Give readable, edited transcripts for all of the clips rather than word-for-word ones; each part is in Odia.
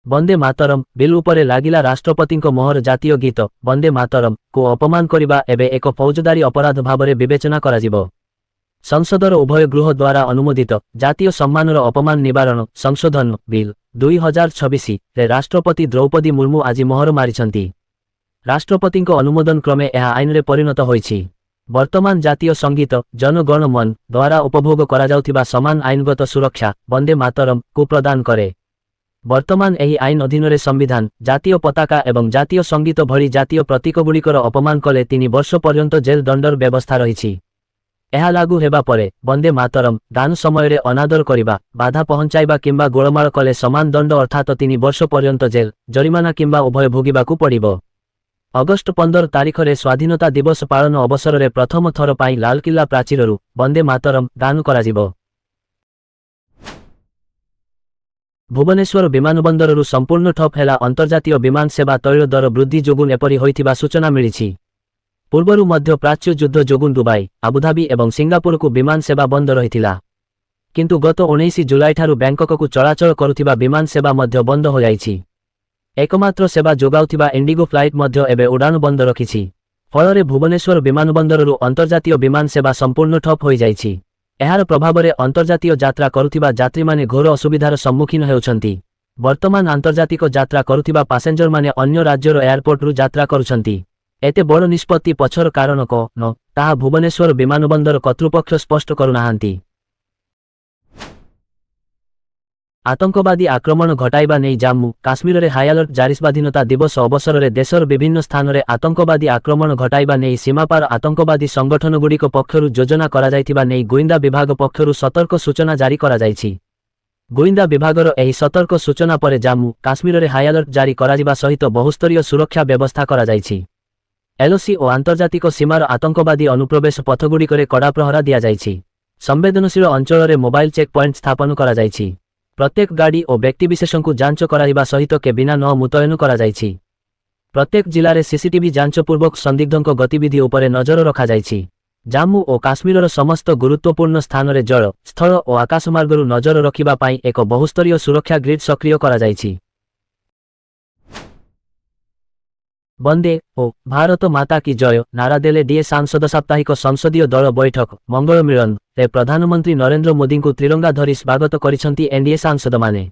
ବନ୍ଦେ ମାତରମ୍ ବିଲ୍ ଉପରେ ଲାଗିଲା ରାଷ୍ଟ୍ରପତିଙ୍କ ମୋହର। ଜାତୀୟ ଗୀତ ବନ୍ଦେ ମାତରମ୍ କୁ ଅପମାନ କରିବା ଏବେ ଏକ ଫୌଜଦାରୀ ଅପରାଧ ଭାବରେ ବିବେଚନା କରାଯିବ। ସଂସଦର ଉଭୟ ଗୃହ ଦ୍ୱାରା ଅନୁମୋଦିତ ଜାତୀୟ ସମ୍ମାନର ଅପମାନ ନିବାରଣ ସଂଶୋଧନ ବିଲ୍ 2026ରେ ରାଷ୍ଟ୍ରପତି ଦ୍ରୌପଦୀ ମୁର୍ମୁ ଆଜି ମୋହର ମାରିଛନ୍ତି। ରାଷ୍ଟ୍ରପତିଙ୍କ ଅନୁମୋଦନ କ୍ରମେ ଏହା ଆଇନରେ ପରିଣତ ହୋଇଛି। ବର୍ତ୍ତମାନ ଜାତୀୟ ସଙ୍ଗୀତ ଜନ ଗଣ ମନ ଦ୍ୱାରା ଉପଭୋଗ କରାଯାଉଥିବା ସମାନ ଆଇନଗତ ସୁରକ୍ଷା ବନ୍ଦେ ମାତରମ୍ କୁ ପ୍ରଦାନ କରେ। ବର୍ତ୍ତମାନ ଏହି ଆଇନ ଅଧୀନରେ ସମ୍ବିଧାନ ଜାତୀୟ ପତାକା ଏବଂ ଜାତୀୟ ସଙ୍ଗୀତ ଭଳି ଜାତୀୟ ପ୍ରତୀକଗୁଡ଼ିକର ଅପମାନ କଲେ 3 ବର୍ଷ ପର୍ଯ୍ୟନ୍ତ ଜେଲ୍ ଦଣ୍ଡର ବ୍ୟବସ୍ଥା ରହିଛି। ଏହା ଲାଗୁ ହେବା ପରେ ବନ୍ଦେ ମାତରମ୍ ଗାନ ସମୟରେ ଅନାଦର କରିବା ବାଧା ପହଞ୍ଚାଇବା କିମ୍ବା ଗୋଳମାଳ କଲେ ସମାନ ଦଣ୍ଡ ଅର୍ଥାତ୍ 3 ବର୍ଷ ପର୍ଯ୍ୟନ୍ତ ଜେଲ୍ ଜରିମାନା କିମ୍ବା ଉଭୟ ଭୋଗିବାକୁ ପଡ଼ିବ। ଅଗଷ୍ଟ 15 ତାରିଖରେ ସ୍ୱାଧୀନତା ଦିବସ ପାଳନ ଅବସରରେ ପ୍ରଥମ ଥର ପାଇଁ ଲାଲକିଲ୍ଲା ପ୍ରାଚୀରରୁ ବନ୍ଦେ ମାତରମ୍ ଗାନ କରାଯିବ। ଭୁବନେଶ୍ୱର ବିମାନବନ୍ଦରରୁ ସମ୍ପୂର୍ଣ୍ଣ ଠପ୍ ହେଲା ଅନ୍ତର୍ଜାତୀୟ ବିମାନ ସେବା। ତୈଳ ଦର ବୃଦ୍ଧି ଯୋଗୁଁ ଏପରି ହୋଇଥିବା ସୂଚନା ମିଳିଛି। ପୂର୍ବରୁ ମଧ୍ୟ ପ୍ରାଚ୍ୟ ଯୁଦ୍ଧ ଯୋଗୁଁ ଦୁବାଇ ଆବୁଧାବି ଏବଂ ସିଙ୍ଗାପୁରକୁ ବିମାନ ସେବା ବନ୍ଦ ରହିଥିଲା। କିନ୍ତୁ ଗତ 19 ଜୁଲାଇଠାରୁ ବ୍ୟାଙ୍କକକୁ ଚଳାଚଳ କରୁଥିବା ବିମାନ ସେବା ମଧ୍ୟ ବନ୍ଦ ହୋଇଯାଇଛି। ଏକମାତ୍ର ସେବା ଯୋଗାଉଥିବା ଇଣ୍ଡିଗୋ ଫ୍ଲାଇଟ୍ ମଧ୍ୟ ଏବେ ଉଡ଼ାଣ ବନ୍ଦ ରଖିଛି। ଫଳରେ ଭୁବନେଶ୍ୱର ବିମାନବନ୍ଦରରୁ ଅନ୍ତର୍ଜାତୀୟ ବିମାନ ସେବା ସମ୍ପୂର୍ଣ୍ଣ ଠପ୍ ହୋଇଯାଇଛି। ଏହାର ପ୍ରଭାବରେ ଅନ୍ତର୍ଜାତୀୟ ଯାତ୍ରା କରୁଥିବା ଯାତ୍ରୀମାନେ ଘୋର ଅସୁବିଧାର ସମ୍ମୁଖୀନ ହେଉଛନ୍ତି। ବର୍ତ୍ତମାନ ଆନ୍ତର୍ଜାତିକ ଯାତ୍ରା କରୁଥିବା ପାସେଞ୍ଜରମାନେ ଅନ୍ୟ ରାଜ୍ୟର ଏୟାରପୋର୍ଟରୁ ଯାତ୍ରା କରୁଛନ୍ତି। ଏତେ ବଡ଼ ନିଷ୍ପତ୍ତି ପଛର କାରଣ କଣ ତାହା ଭୁବନେଶ୍ୱର ବିମାନବନ୍ଦର କର୍ତ୍ତୃପକ୍ଷ ସ୍ପଷ୍ଟ କରୁନାହାନ୍ତି। ଆତଙ୍କବାଦୀ ଆକ୍ରମଣ ଘଟାଇବା ନେଇ ଜାମ୍ମୁ କାଶ୍ମୀରରେ ହାଇଆଲର୍ଟ ଜାରି। ସ୍ୱାଧୀନତା ଦିବସ ଅବସରରେ ଦେଶର ବିଭିନ୍ନ ସ୍ଥାନରେ ଆତଙ୍କବାଦୀ ଆକ୍ରମଣ ଘଟାଇବା ନେଇ ସୀମାପାର ଆତଙ୍କବାଦୀ ସଂଗଠନଗୁଡ଼ିକ ପକ୍ଷରୁ ଯୋଜନା କରାଯାଇଥିବା ନେଇ ଗୁଇନ୍ଦା ବିଭାଗ ପକ୍ଷରୁ ସତର୍କ ସୂଚନା ଜାରି କରାଯାଇଛି। ଗୁଇନ୍ଦା ବିଭାଗର ଏହି ସତର୍କ ସୂଚନା ପରେ ଜାମ୍ମୁ କାଶ୍ମୀରରେ ହାଇଆଲର୍ଟ ଜାରି କରାଯିବା ସହିତ ବହୁସ୍ତରୀୟ ସୁରକ୍ଷା ବ୍ୟବସ୍ଥା କରାଯାଇଛି। ଏଲ୍ଓସି ଓ ଆନ୍ତର୍ଜାତିକ ସୀମାର ଆତଙ୍କବାଦୀ ଅନୁପ୍ରବେଶ ପଥଗୁଡ଼ିକରେ କଡ଼ା ପ୍ରହରା ଦିଆଯାଇଛି। ସମ୍ବେଦନଶୀଳ ଅଞ୍ଚଳରେ ମୋବାଇଲ ଚେକ୍ ପଏଣ୍ଟ ସ୍ଥାପନ କରାଯାଇଛି। ପ୍ରତ୍ୟେକ ଗାଡ଼ି ଓ ବ୍ୟକ୍ତିବିଶେଷଙ୍କୁ ଯାଞ୍ଚ କରାଇବା ସହିତ କେବିନା ମୁତୟନ କରାଯାଇଛି। ପ୍ରତ୍ୟେକ ଜିଲ୍ଲାରେ ସିସିଟିଭି ଯାଞ୍ଚପୂର୍ବକ ସନ୍ଦିଗ୍ଧଙ୍କ ଗତିବିଧି ଉପରେ ନଜର ରଖାଯାଇଛି। ଜାମ୍ମୁ ଓ କାଶ୍ମୀରର ସମସ୍ତ ଗୁରୁତ୍ୱପୂର୍ଣ୍ଣ ସ୍ଥାନରେ ଜଳ ସ୍ଥଳ ଓ ଆକାଶମାର୍ଗରୁ ନଜର ରଖିବା ପାଇଁ ଏକ ବହୁସ୍ତରୀୟ ସୁରକ୍ଷା ଗ୍ରିଡ୍ ସକ୍ରିୟ କରାଯାଇଛି। ବନ୍ଦେ ଓ ଭାରତ ମାତା କି ଜୟ ନାରା ଦେଲେ ଡିଏ ସାଂସଦ। ସାପ୍ତାହିକ ସଂସଦୀୟ ଦଳ ବୈଠକ ମଙ୍ଗଳ ମିଳନରେ ପ୍ରଧାନମନ୍ତ୍ରୀ ନରେନ୍ଦ୍ର ମୋଦିଙ୍କୁ ତ୍ରିରଙ୍ଗା ଧରି ସ୍ୱାଗତ କରିଛନ୍ତି ଏନ୍ଡିଏ ସାଂସଦମାନେ।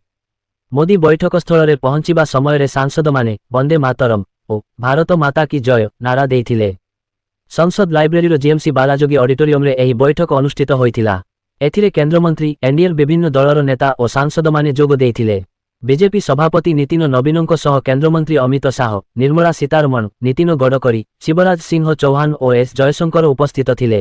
ମୋଦି ବୈଠକ ସ୍ଥଳରେ ପହଞ୍ଚିବା ସମୟରେ ସାଂସଦମାନେ ବନ୍ଦେ ମାତରମ୍ ଓ ଭାରତ ମାତା କି ଜୟ ନାରା ଦେଇଥିଲେ। ସଂସଦ ଲାଇବ୍ରେରୀର ଜିଏମ୍ସି ବାଲାଯୋଗୀ ଅଡିଟୋରିୟମରେ ଏହି ବୈଠକ ଅନୁଷ୍ଠିତ ହୋଇଥିଲା। ଏଥିରେ କେନ୍ଦ୍ରମନ୍ତ୍ରୀ ଏନ୍ଡିଏର ବିଭିନ୍ନ ଦଳର ନେତା ଓ ସାଂସଦମାନେ ଯୋଗ ଦେଇଥିଲେ। ବିଜେପି ସଭାପତି ନୀତିନ ନବୀନଙ୍କ ସହ କେନ୍ଦ୍ରମନ୍ତ୍ରୀ ଅମିତ ଶାହ ନିର୍ମଳା ସୀତାରମଣ ନୀତିନ ଗଡ଼କରୀ ଶିବରାଜ ସିଂହ ଚୌହାନ ଓ ଏସ୍ ଜୟଶଙ୍କର ଉପସ୍ଥିତ ଥିଲେ।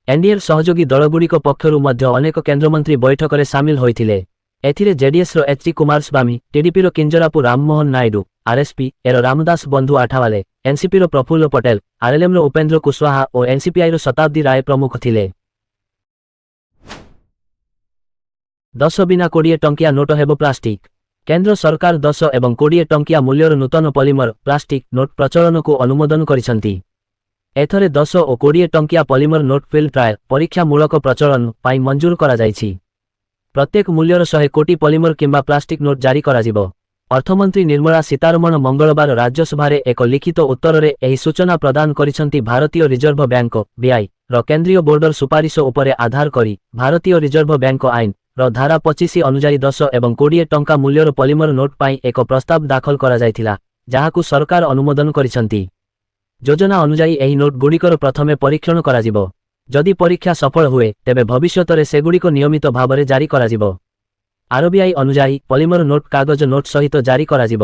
ଏନ୍ଡିଏର ସହଯୋଗୀ ଦଳଗୁଡ଼ିକ ପକ୍ଷରୁ ମଧ୍ୟ ଅନେକ କେନ୍ଦ୍ରମନ୍ତ୍ରୀ ବୈଠକରେ ସାମିଲ ହୋଇଥିଲେ। ଏଥିରେ ଜେଡିଏସ୍ର ଏଚ୍ଡି କୁମାରସ୍ୱାମୀ ଟିଡିପିର କିଞ୍ଜରାପୁ ରାମମୋହନ ନାଇଡୁ ଆର୍ଏସ୍ପି ଏର ରାମଦାସ ବନ୍ଧୁ ଆଠାୱାଲେ ଏନ୍ସିପିର ପ୍ରଫୁଲ୍ଲ ପଟେଲ ଆର୍ଏଲ୍ଏମ୍ର ଉପେନ୍ଦ୍ର କୁଶୱାହା ଓ ଏନ୍ସିପିଆଇର ଶତାବ୍ଦୀ ରାୟ ପ୍ରମୁଖ ଥିଲେ। 10 ବିନା 20 ଟଙ୍କିଆ ନୋଟ ହେବ ପ୍ଲାଷ୍ଟିକ। କେନ୍ଦ୍ର ସରକାର 10 ଏବଂ 20 ଟଙ୍କିଆ ମୂଲ୍ୟର ନୂତନ ପଲିମର ପ୍ଲାଷ୍ଟିକ ନୋଟ ପ୍ରଚଳନକୁ ଅନୁମୋଦନ କରିଛନ୍ତି। ଏଥରେ 10 ଓ 20 ଟଙ୍କିଆ ପଲିମର ନୋଟ ଫିଲ୍ଡ ଟ୍ରାଏଲ ପରୀକ୍ଷାମୂଳକ ପ୍ରଚଳନ ପାଇଁ ମଞ୍ଜୁର କରାଯାଇଛି। ପ୍ରତ୍ୟେକ ମୂଲ୍ୟର 100 କୋଟି ପଲିମର କିମ୍ବା ପ୍ଲାଷ୍ଟିକ ନୋଟ ଜାରି କରାଯିବ। ଅର୍ଥମନ୍ତ୍ରୀ ନିର୍ମଳା ସୀତାରମଣ ମଙ୍ଗଳବାର ରାଜ୍ୟସଭାରେ ଏକ ଲିଖିତ ଉତ୍ତରରେ ଏହି ସୂଚନା ପ୍ରଦାନ କରିଛନ୍ତି। ଭାରତୀୟ ରିଜର୍ଭ ବ୍ୟାଙ୍କ ବିଆଇ ର କେନ୍ଦ୍ରୀୟ ବୋର୍ଡର ସୁପାରିଶ ଉପରେ ଆଧାର କରି ଭାରତୀୟ ରିଜର୍ଭ ବ୍ୟାଙ୍କ ଆଇନ ର ଧାରା 25 ଅନୁଯାୟୀ 10 ଏବଂ 20 ଟଙ୍କା ମୂଲ୍ୟର ପଲିମର ନୋଟ ପାଇଁ ଏକ ପ୍ରସ୍ତାବ ଦାଖଲ କରାଯାଇଥିଲା, ଯାହାକୁ ସରକାର ଅନୁମୋଦନ କରିଛନ୍ତି। ଯୋଜନା ଅନୁଯାୟୀ ଏହି ନୋଟଗୁଡ଼ିକର ପ୍ରଥମେ ପରୀକ୍ଷଣ କରାଯିବ। ଯଦି ପରୀକ୍ଷା ସଫଳ ହୁଏ ତେବେ ଭବିଷ୍ୟତରେ ସେଗୁଡ଼ିକ ନିୟମିତ ଭାବରେ ଜାରି କରାଯିବ। ଆର୍ବିଆଇ ଅନୁଯାୟୀ ପଲିମର ନୋଟ କାଗଜ ନୋଟ ସହିତ ଜାରି କରାଯିବ।